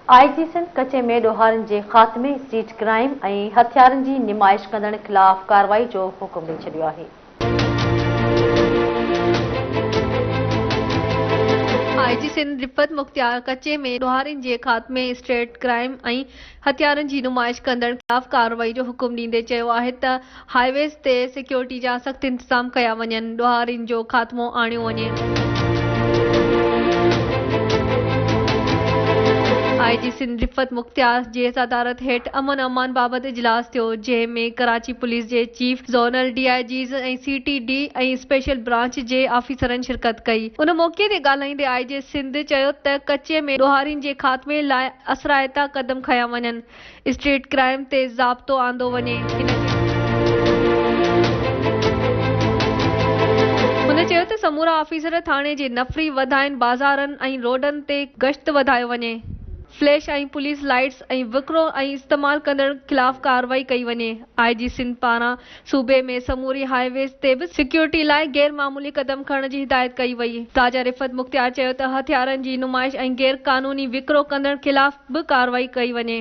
IG Sindh कचे में ॾोहारनि जे ख़ात्मे, street crime ऐं हथियारनि जी निमाइश कंदड़ ख़िलाफ़ कार्रवाई जो हुकुम ॾेई छॾियो आहे। आईजी सिंध रिफ़त मुख्तियार कचे में ॾोहारनि जे ख़ात्मे, स्ट्रीट क्राइम ऐं हथियारनि जी नुमाइश कंदड़ ख़िलाफ़ कार्रवाई जो हुकुम ॾींदे चयो आहे त हाईवेज़ ते सिक्योरिटी जा सख़्त इंतज़ाम कया वञनि, ॾोहारनि जो ख़ात्मो आणियो वञे। आईजी सिंध रिफ़त मुख्तियार जे सदारत हेठि अमन अमान बाबति इजलास थियो, जंहिं में कराची पुलिस जे चीफ ज़ोनल डीआईजीज़ ऐं सीटीडी ऐं स्पेशल ब्रांच जे ऑफिसरनि शिरकत कई। उन मौक़े ते ॻाल्हाईंदे आईजी सिंध चयो त कचे में ॾोहारनि जे ख़ात्मे लाइ असराइता क़दम खंया वञनि, स्ट्रीट क्राइम ते ज़ाब्तो आंदो वञे। हुन चयो त समूरा ऑफिसर थाणे जे नफ़री वधाइनि, बाज़ारनि ऐं रोडनि ते गश्त वधायो वञे, फ्लैश ऐं पुलिस लाइट्स ऐं विकिरो ऐं इस्तेमाल कंदड़ ख़िलाफ़ कार्रवाई कई वञे। आईजी सिंध पारां सूबे में समूरी हाईवेज़ ते बि सिक्योरिटी लाइ गैर मामूली क़दम खणण जी हिदायत कई वई। ताजा रिफ़त मुख्तियार चयो त हथियारनि जी नुमाइश ऐं गैर क़ानूनी विकिरो कंदड़ ख़िलाफ़ बि कार्रवाई कई वञे।